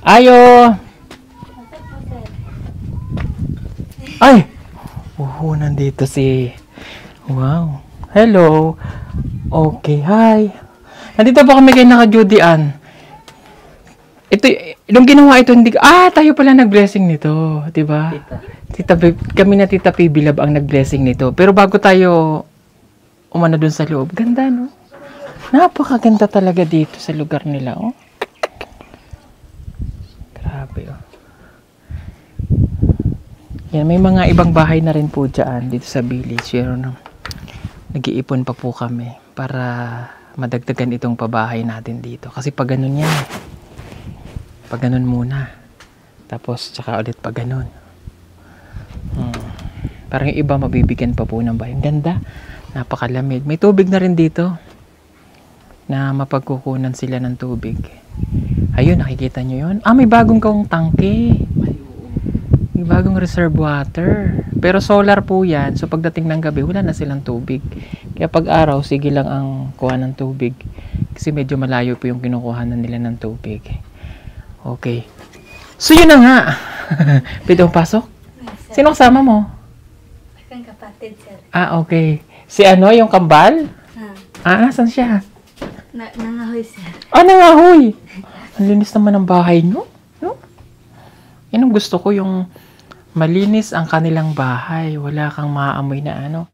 Ayo! Ay! Nandito si... Wow. Hello. Okay, hi. Nandito po kami kay naka-Judy Ann. Ito, nung ginawa ito, hindi... tayo pala nag-blessing nito. Diba? Kami na Tita P. Bilab ang nag-blessing nito. Pero bago tayo umano dun sa loob, ganda, no? Napakaganda talaga dito sa lugar nila, oh. Grabe, oh. Yan, may mga ibang bahay na rin po dyan dito sa village. Pero nag-iipon pa po kami para madagdagan itong pabahay natin dito. Kasi pag ganun yan, pag ganun muna. Tapos tsaka ulit pag ganun. Parang yung iba mabibigyan pa po ng bahay. Ganda, napakalamig. May tubig na rin dito na mapagkukunan sila ng tubig. Ayun, nakikita nyo yun? May bagong kong tangke. May bagong reserve water. Pero solar po yan. So pagdating ng gabi, wala na silang tubig. Kaya pag araw, sige lang ang kuha ng tubig. Kasi medyo malayo po yung kinukuhanan nila ng tubig. Okay. So yun na nga. Pwede akong pasok? Sino kasama mo? Akang kapatid, sir. Okay. Si yung kambal? Saan siya? Nangahoy, sir. Nangahoy. Ang linis naman ng bahay nyo. No? Yan ang gusto ko, yung malinis ang kanilang bahay. Wala kang maaamoy na ano.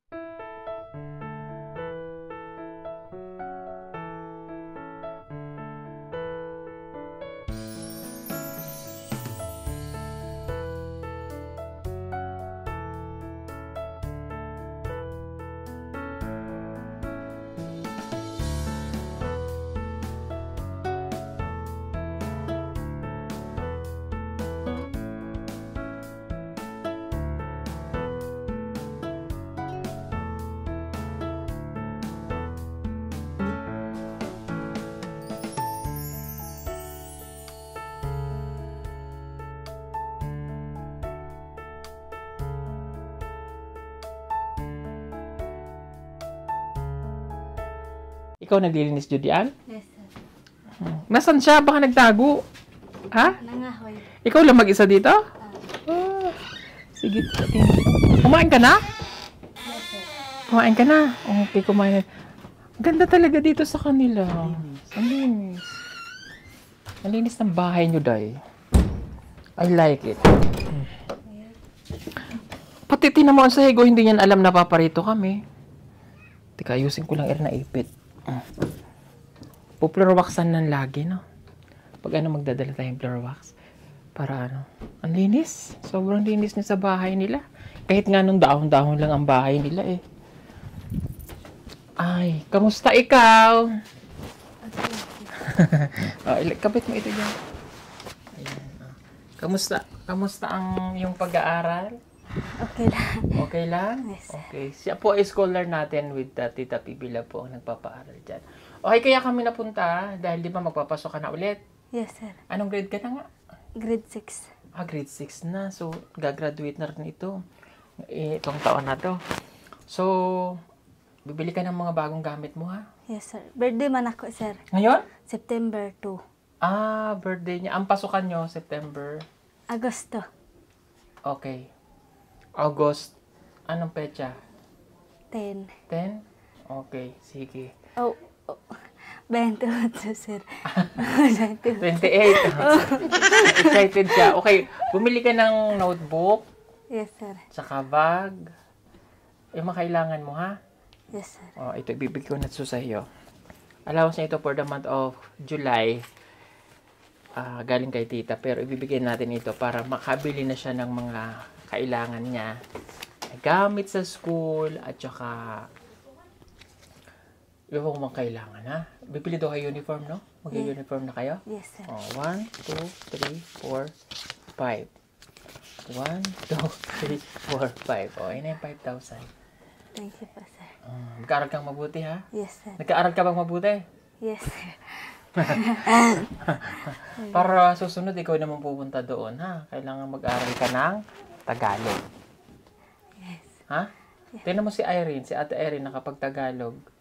Ikaw naglilinis, Judy Ann? Yes, sir. Nasaan siya? Baka nagtago. Ha? Nangahoy. Ikaw lang mag-isa dito? Sige. Kumain ka na? Yes, sir. Kumain ka na? Okay, kumain. Ganda talaga dito sa kanila. Ang linis. Ang linis ng bahay nyo, Day. I like it. Pati tinamaan sa higo, hindi niyan alam na paparito kami. Tika, ayusin ko lang na ipit. Floor waxan nan lagi, no? Pag magdadala tayong floor wax. Para ang linis. Sobrang linis na sa bahay nila. Kahit nga nung dahon-dahon lang ang bahay nila, eh. Ay, kamusta ikaw? Kapit mo ito dyan. Ayan. Kamusta ang yung pag-aaral? Okay lang. Okay lang? Yes, sir. Okay. Siya po ay scholar natin with Tita Pibila po ang nagpapaaral dyan. Okay, kaya kami napunta dahil di ba magpapasok ka na ulit? Yes, sir. Anong grade ka na nga? Grade 6. Grade 6 na. So, gagraduate na rin ito. Itong taon na to. So, bibili ka ng mga bagong gamit mo, ha? Yes, sir. Birthday man ako, sir. Ngayon? September 2. Birthday niya. Ang pasukan nyo, September? Agosto. Okay. August. Anong petsa? 10. 10? Okay, sige. 28, sir. 28. Excited siya. Okay, bumili ka ng notebook, Yes, sir. saka bag. Yung mga kailangan mo, ha? Yes, sir. Ito, ibibigay ko na ito sa iyo. Allowance na ito for the month of July. Galing kay tita. Pero ibibigay natin ito para makabili na siya ng mga kailangan niya. Gamit sa school at saka yung mga kailangan, ha? Bibili daw kayo uniform, no? Mag-uniform na kayo? Yes, sir. 1, 2, 3, 4, 5. 1, 2, 3, 4, 5. Ayun na yung 5,000. Thank you po, sir. Nag-aaral kang mabuti, ha? Yes, sir. Nag-aaral ka bang mabuti? Yes, sir. Para susunod, ikaw naman pupunta doon, ha? Kailangan mag-aaral ka ng Tagalog. Yes. Ha? Tingnan mo si Irene, si Ate Irene, nakapag-Tagalog.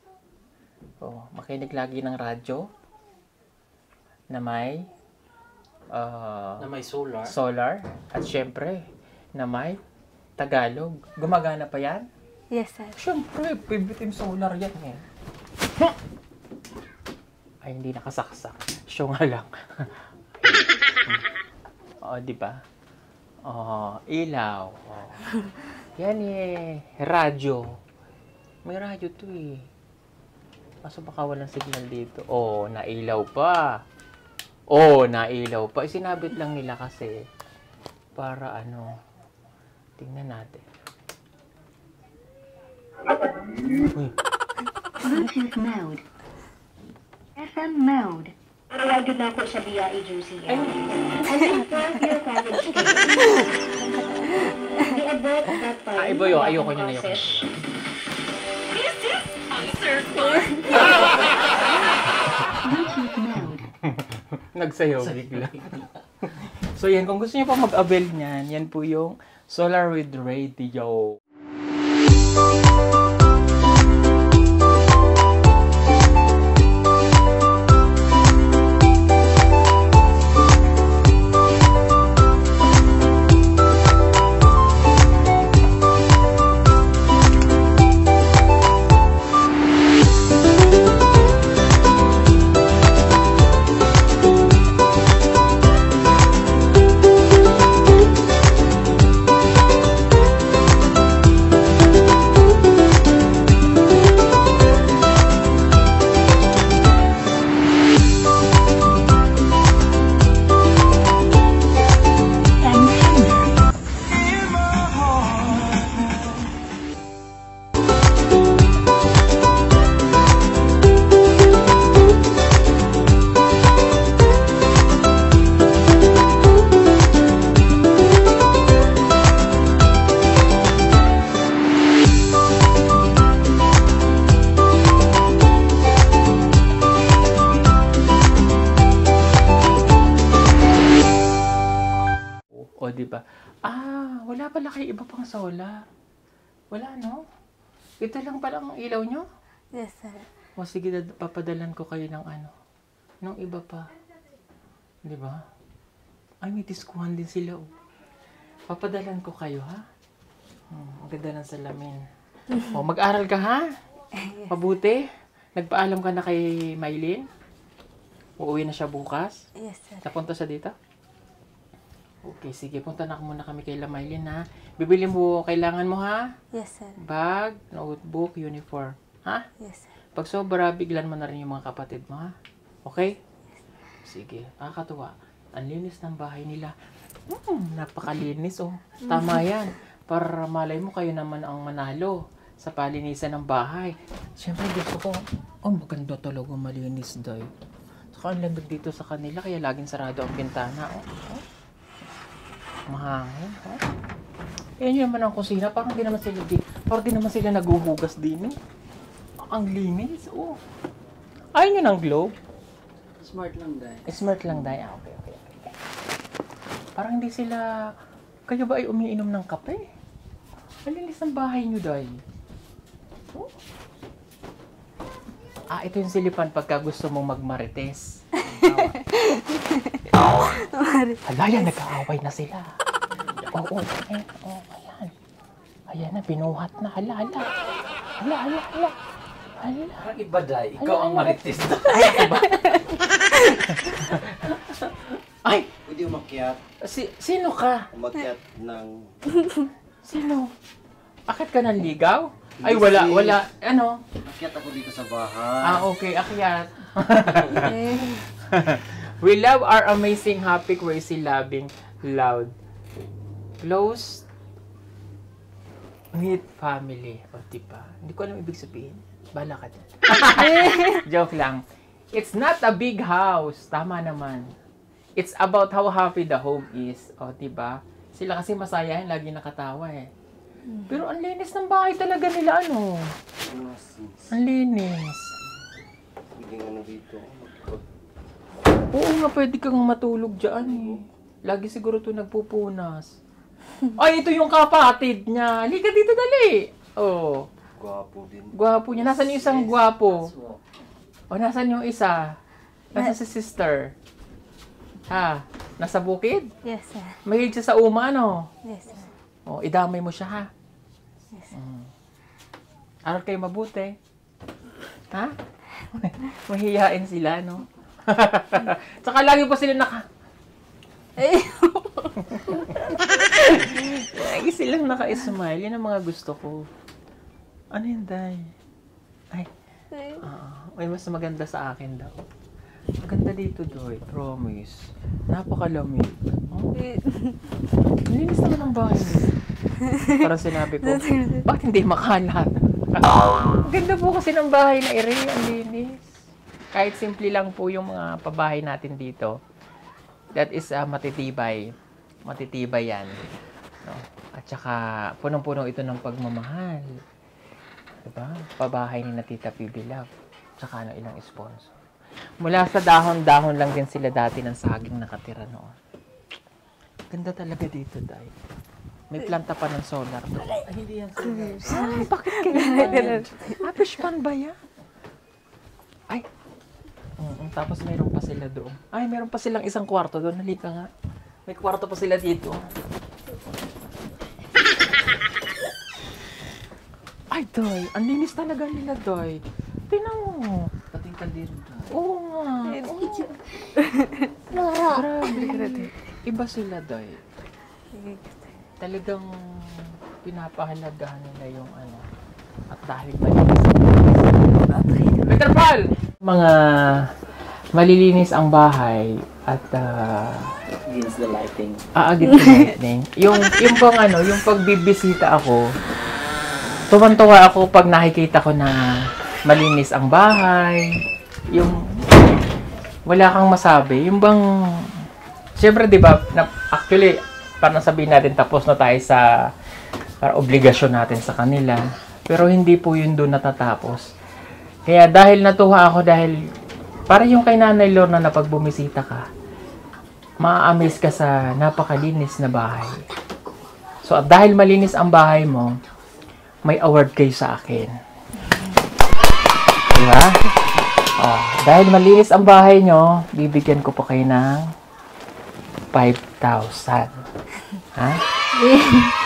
Makinig lagi ng radyo na may Na may solar. solar, at syempre, na may Tagalog. Gumagana pa yan? Yes, sir. Syempre, favorite yung solar yan eh. Ay, hindi nakasaksak. Siya nga lang. Oo, di ba? Ilaw. Yan eh. Radyo. May radyo to eh. Kaso baka walang signal dito. Nailaw pa. Nailaw pa. Isinabit lang nila kasi para ano. Tingnan natin. Uy. Bluetooth mode. FM mode. Tawagin na ako sa BIA agency. Iba yun. Ayoko nyo na yun. Bluetooth mode. Nagsayaw bigla. So yan, kung gusto niyo pa mag-avail niyan, yan po yung Solar with Radio. Di ba? Wala pala kayo iba pang solar. Wala, no? Ito lang pala ang ilaw nyo? Yes, sir. Sige, papadalan ko kayo ng ano. Nung iba pa. Di ba? Ay, may diskuhan din sila. Papadalan ko kayo, ha? Ang ganda ng salamin. Mag-aral ka, ha? Mabuti. Nagpaalam ka na kay Maylin? Uuwi na siya bukas? Yes, sir. Napunta siya dito? Okay, sige. Punta na muna kami kay Maylin, ha? Bibili mo, kailangan mo, ha? Yes, sir. Bag, notebook, uniform. Ha? Yes, sir. Pag sobra, biglan mo na rin yung mga kapatid mo, ha? Okay? Sige. Nakakatuwa. Ang linis ng bahay nila. Napakalinis, oh. Tama yan. Para malay mo, kayo naman ang manalo sa palinisan ng bahay. Siyempre, gusto ko, maganda talaga malinis, day. Saka ang lamig dito sa kanila, kaya laging sarado ang bintana, mahangin, ha? Yan yun naman ang kusina. Parang di naman sila naguhugas din, eh. Ang linis, Ayun yun ang globe. Smart lang dahil. Smart lang dahil. Okay. Parang hindi sila... Kayo ba ay umiinom ng kape? Ang linis ng bahay nyo, day. Ito yung silipan pagka gusto mong magmarites. Hala, yan, nagkaaway na sila. Ayan. Ayan na, binuhat na. Hala. Parang iba dahil. Ikaw ang marites. Ay! Pwede umakyat. Sino ka? Umakyat ng... Sino? Akit ka ng ligaw? Ay, wala. Ano? Akyat ako dito sa bahay. Okay, akyat. We love our amazing, happy, crazy, loving, loud, close, knit family. Diba? Hindi ko alam ibig sabihin. Bahala ka dyan. Joke lang. It's not a big house. Tama naman. It's about how happy the home is. Diba? Sila kasi masayahin, lagi nakatawa eh. Pero ang linis ng bahay talaga nila, ano? Ang linis. Biging ano dito. Oo nga, pwede kang matulog dyan eh. Lagi siguro ito nagpupunas. Ay, ito yung kapatid niya. Halika dito, dali. Gwapo din. Gwapo niya. Nasaan yung isang gwapo? Nasaan yung isa? Nasaan si sister? Ha? Nasa bukid? Yes, sir. Mahilig siya sa uma, no? Yes, sir. O, idamay mo siya, ha? Yes, sir. Aral kayo mabuti. Ha? Mahihain sila, no? Tsaka lagi po sila Eh, lagi silang naka-smile. Yan ang mga gusto ko. Ano yun, Day? Ay, may mas maganda sa akin daw. Maganda dito, Doy. Promise. Napakalamig. Oh, linis naman ang bahay mo. Parang sinabi ko, bakit hindi makalat? Ang ganda po kasi ng bahay na ere. Ang linis. Kahit simple lang po yung mga pabahay natin dito. That is matitibay. Matitibay yan. No? At saka, punong-puno ito ng pagmamahal. Diba? Pabahay ni na Tita Pibilab. Tsaka ilang sponsor. Mula sa dahon-dahon lang din sila dati ng saging nakatira noon. Ganda talaga dito, Day. May planta pa ng solar doon. Ay, hindi yan solar. Ay, bakit ganyan? Fish pan ba yan? Ay, tapos mayroon pa sila doon. Ay, mayroon pa silang isang kwarto doon. Halika nga. May kwarto pa sila dito. Ay, Doy. Ang linis talaga nila, Doy. Tingnan mo. Pating kaldero ka. Oo nga. Grabe. Iba sila, Doy. Talagang pinapahalagahan nila yung ano. At dahil malinis. Peter Paul! Mga malilinis ang bahay at Against the lighting. against the lightning. Yung bang ano, yung pagbibisita ako, tuwan-tuwa ako pag nakikita ko na malinis ang bahay. Yung wala kang masabi. Yung bang siyempre 'di ba, actually parang sabihin natin tapos na tayo sa para obligasyon natin sa kanila. Pero hindi po yun doon natatapos. Kaya dahil natuwa ako dahil para yung kay Nanay Lorna na pag bumisita ka, ma-amaze ka sa napakalinis na bahay. So at dahil malinis ang bahay mo, may award kayo sa akin. Diba? Oh, dahil malinis ang bahay nyo, bibigyan ko po kayo ng 5,000. Ha?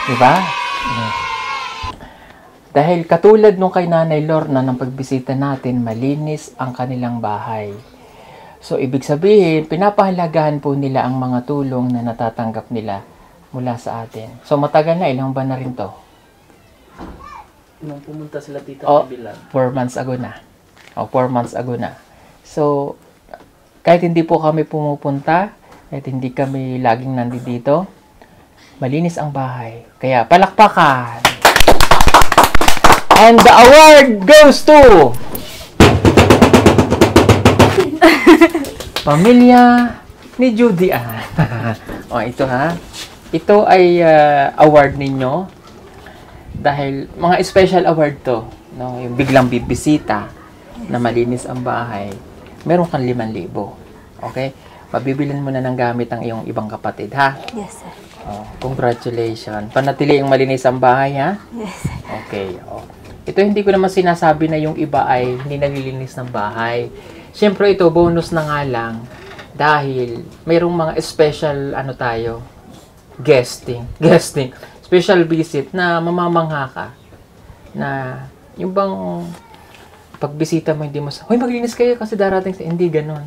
Diba? Dahil katulad nung kay Nanay Lorna ng pagbisita natin, malinis ang kanilang bahay. So, ibig sabihin, pinapahalagahan po nila ang mga tulong na natatanggap nila mula sa atin. So, matagal na, ilang ba na rin to? Nung pumunta sila Tita Oh, Pibilab. 4 months ago na. 4 months ago na. So, kahit hindi po kami pumupunta, kahit hindi kami laging nandito, malinis ang bahay. Kaya, palakpakan! And the award goes to Pamilya ni Judy Ann. Ito ha. Ito ay award ninyo dahil mga special award to, no? Yung biglang bibisita na malinis ang bahay. Meron kang 5,000. Okay? Pabibilin mo na ng gamit ang iyong ibang kapatid, ha? yes, sir. Congratulations. Panatili yung malinis ang bahay, ha? Yes, sir. Okay. Ito hindi ko naman sinasabi na yung iba ay hindi naglilinis ng bahay. Siyempre ito, bonus na nga lang dahil mayroong mga special guesting, special visit na mamamangha ka na yung bang pagbisita mo hindi mo hoy maglinis kayo kasi darating hindi ganon.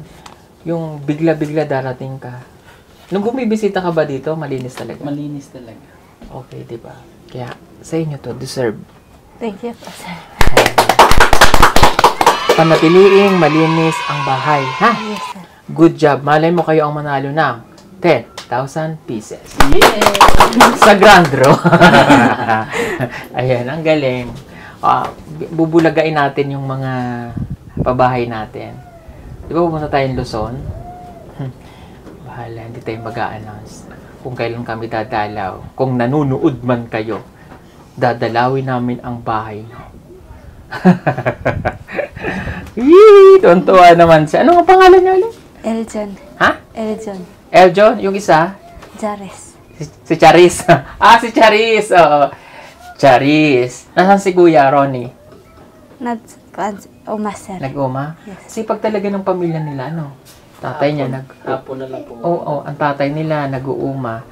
Yung bigla-bigla darating ka. Nung bumibisita ka ba dito, malinis talaga? Malinis talaga. Okay, di ba? Kaya sa inyo to, deserve. Thank you po, sir. Panatiliing malinis ang bahay, ha? Yes, sir. Good job. Malay mo kayo ang manalo ng 10,000 pieces. Sa Grand Draw. Ayan, ang galing. Bubulagain natin yung mga pabahay natin. Di ba pumunta tayong Luzon? Bahala, hindi tayo mag-a-announce. Kung kailan kami dadalaw. Kung nanunood man kayo, dadalawin namin ang bahay nyo. Yee! Tuntua naman siya. Ano ang pangalan niya ulit? Eljon. Ha? Eljon. Eljon? Yung isa? Jares. Si Charis. Si Charis. Oo. Charis. Nasaan si Kuya Ronnie? Uma, sir. Nag-uma? Yes. Sipag talaga ng pamilya nila, ano? Tatay niya Hapon na lang po. Oo, ang tatay nila nag-uuma.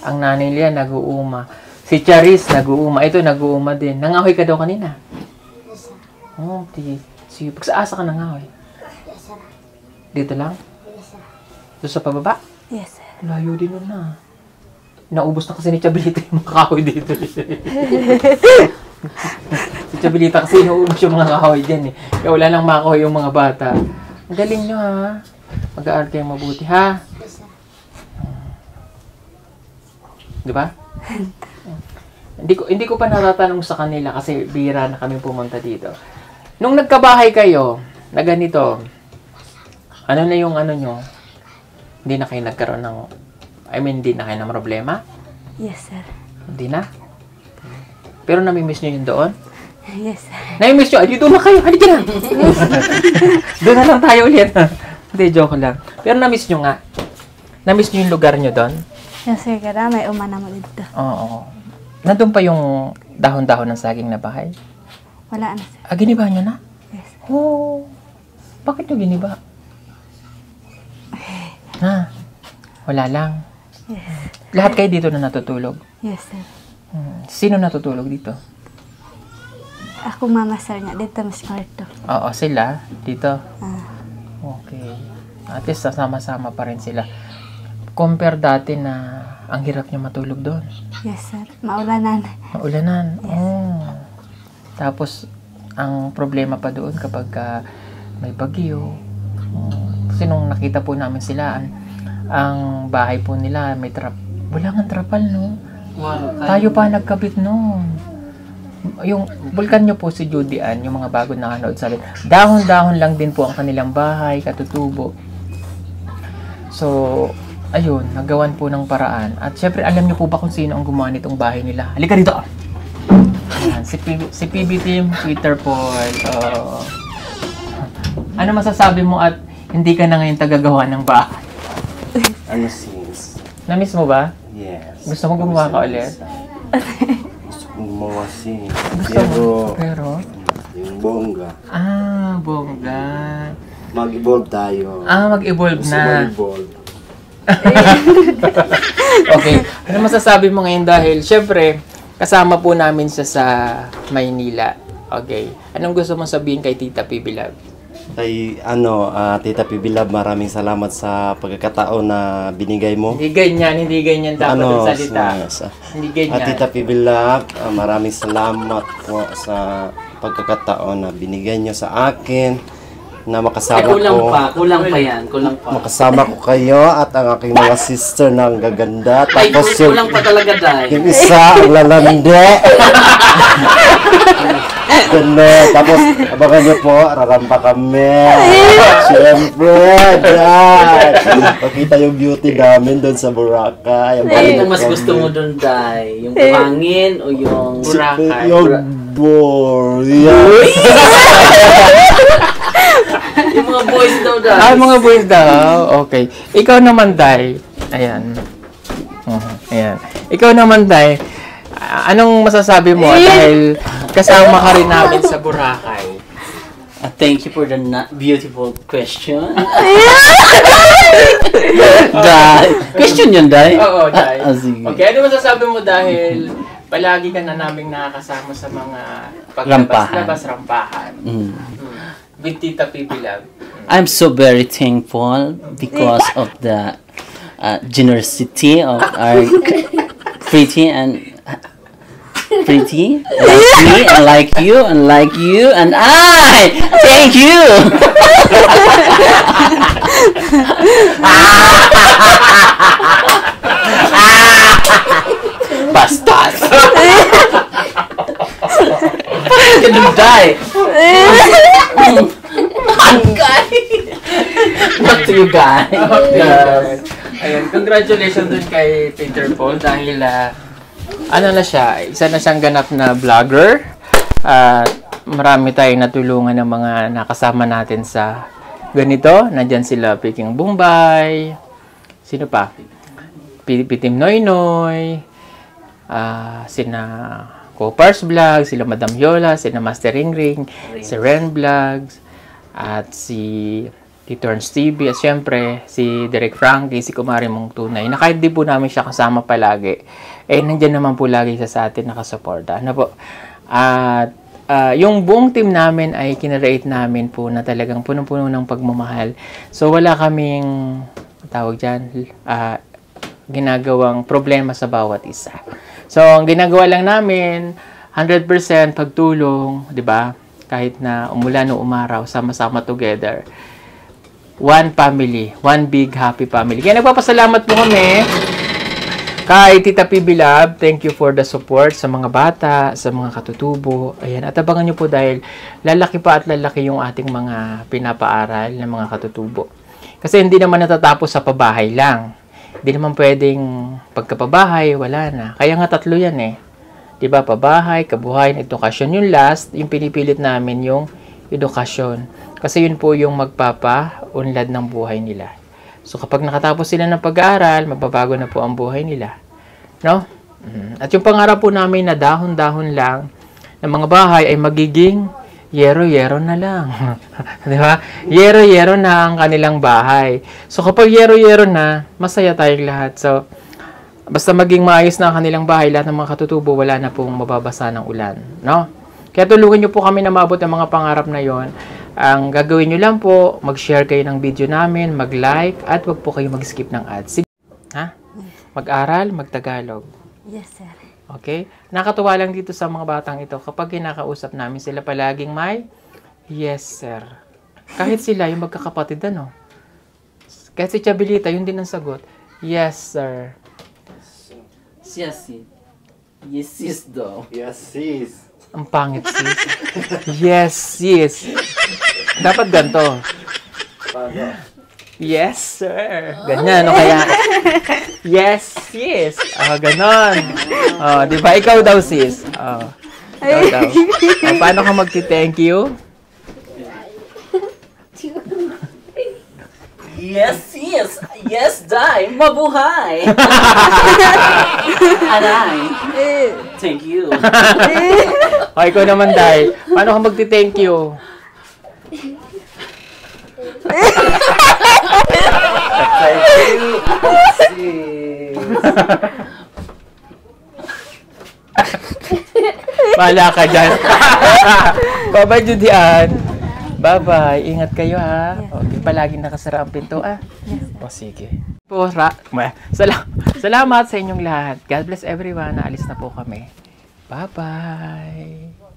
Ang nanay nila nag-uuma. Si Charis nag-uuma. Ito nag-uuma din. Nangahoy ka daw kanina. Oh, sige. Pagsaasa ka nangahoy. Dito lang? Doon sa pababa? Yes, sir. Layo din nun na. Naubos na kasi ni Chabilita yung mga kahoy dito. Si Chabilita kasi naubos yung mga kahoy dyan eh. Kaya wala nang makahoy yung mga bata. Ang galing nyo ha. Mag-aaral kayo mabuti ha. Di ba? Hindi ko pa natatanong sa kanila kasi bihira na kami pumunta dito. Nung nagkabahay kayo, na ganito, ano na yung ano nyo? Hindi na kayo nagkaroon ng, hindi na kayo ng problema? Yes, sir. Hindi na? Pero namimiss nyo yun doon? Yes, sir. Namimiss nyo? Dito na kayo! Halika na! Doon na lang tayo ulit. Hindi, joke lang. Pero namiss nyo nga. Namiss nyo yung lugar nyo doon? Yes, sir. Kada may umana mo dito. Oo. Nandun pa yung dahon-dahon ng saging na bahay? Wala na, sir. Giniba nyo na? Yes. Oo. Bakit nyo giniba? Ha? Wala lang. Yes. Lahat kayo dito na natutulog? Yes, sir. Sino natutulog dito? Ako mama, sir, nga dito mas kwarto. Oo, sila. Dito. Ah, Okay. At least sasama-sama pa rin sila. Compare dati na ang hirap nyo matulog doon. yes, sir. Maulanan. Maulanan. Oh. Tapos, ang problema pa doon kapag may bagyo. Kasi nung nakita po namin sila, ang bahay po nila may wala nga trapal, no? Tayo pa nagkabit noon. Yung bulkan nyo po si Judy Ann, yung mga bago nakanood sa akin, dahon-dahon lang din po ang kanilang bahay, katutubo. So, ayun, nagawan po ng paraan. At syempre, alam nyo po ba kung sino ang gumawa nitong bahay nila? Halika dito! Ayan, si PB Team, Twitter po. Ano masasabi mo at hindi ka na ngayon tagagawa ng bahay? Ano sis? Na-miss mo ba? Yes. Gusto mo gumawa ka ulit? Gusto kong gumawa sis. Gusto mo? Pero? Yung bongga. Bongga. Mag-evolve tayo. Mag-evolve Gusto na. mag-evolve. Okay. Ano masasabi mo ngayon dahil, syempre, kasama po namin siya sa Maynila. Okay. Anong gusto mong sabihin kay Tita PB Love? Kay Tita Pibilab, maraming salamat sa pagkakataon na binigay mo. Hindi ganyan dapat ang salita. Hindi ganyan. At Tita Pibilab, maraming salamat po sa pagkakataon na binigay nyo sa akin na makasama Kulang pa yan. Makasama ko kayo at ang aking mga sister na ang gaganda. Ay, Tapos kulang pa talaga dahil. yung isa, ang lalande. Ganda. Tapos, abangan nyo po, rarampa kami. Siyempre, dad. Pakita yung beauty namin doon sa Boracay. Ano yung mas gusto mo doon, Day? Yung buhangin o yung Boracay? Yung Yes. yung mga boys daw, Day? Mga boys daw. Okay. Ikaw naman, Day. Ayan. Ayan. Ikaw naman, Day. Anong masasabi mo dahil kasama ka rin namin sa Boracay? Thank you for the beautiful question. Day. Question yun, Day? Oo, Day. Sige. Okay, ano masasabi mo dahil palagi ka na naming nakakasama sa mga paglabas-labas, rampahan. With Tita PB Love. I'm so very thankful because of the generosity of our pretty like me and like you and I thank you. Bastos. Gonna die. Back to you guys. Yes. Ayun, congratulations dun kay Peter Paul dahil ano na siya, isa na siyang ganap na vlogger. Marami tayong natulungan ng mga nakasama natin sa ganito. Nandyan sila Peking Bombay. Sino pa? Pitim Noy Noy. Sina Copars Vlog, sila Madam Yola, sina Master Ring Ring, si Ren Vlogs, at si Tito Ernst TV, at syempre, si Direk Frankie, si Kumari Mong Tunay, na kahit di po namin siya kasama palagi, nandyan naman po lagi siya sa atin nakasuporta. Ano po? At yung buong team namin ay kinarate namin po na talagang punong-puno ng pagmamahal. So, wala kaming, tawag dyan, ginagawang problema sa bawat isa. So, ang ginagawa lang namin, 100% pagtulong, di ba? Kahit na umulan o umaraw, sama-sama together. One family, one big happy family. Kaya nagpapasalamat po kami kay Tita PB Love. Thank you for the support sa mga bata, sa mga katutubo. Ayan, at abangan nyo po dahil lalaki pa at lalaki yung ating mga pinapaaral ng mga katutubo. Kasi hindi naman natatapos sa pabahay lang. Hindi naman pwedeng pagkapabahay, wala na. Kaya nga 3 yan eh. Diba? Pabahay, kabuhayan, edukasyon. Yung last, yung pinipilit namin yung edukasyon. Kasi yun po yung magpapa-unlad ng buhay nila. So kapag nakatapos sila ng pag-aaral, mababago na po ang buhay nila. No? At yung pangarap po namin na dahon-dahon lang ng mga bahay ay magiging yero-yero na lang. Di ba? Yero-yero na ang kanilang bahay. So kapag yero-yero na, masaya tayong lahat. So, basta maging maayos na ang kanilang bahay, lahat ng mga katutubo, wala na pong mababasa ng ulan. No? Kaya tulungan nyo po kami na maabot ang mga pangarap na yon. Ang gagawin nyo lang po, mag-share kayo ng video namin, mag-like, at wag po kayo mag-skip ng ads. Sige. Ha? Mag-aral, mag-Tagalog. Yes, sir. Okay? Nakatuwa lang dito sa mga batang ito, kapag kinakausap namin sila palaging may, yes, sir. Kahit sila, yung magkakapatid, ano? Kahit si Chabilita, yun din ang sagot. Yes, sir. Yes, sis daw. Yes, sis. Ang pangit, sis. Yes, sis. Dapat ganito. Yes, sir. Ganyan, no? Kaya, yes, sis. Ganon. Di ba? Ikaw daw, sis. Ikaw daw. Paano ka magti-thank you? Yes, sis. Yes, Day. Mabuhay. Anay. Thank you. Ikaw naman, Day. Paano ka magti-thank you? Thank you, sis. Wala ka dyan. Bye-bye, Judian. Bye-bye. Ingat kayo, ha? Okay, palaging nakasara ang pinto, ah. O, sige. Salamat sa inyong lahat. God bless everyone. Naalis na po kami. Bye-bye.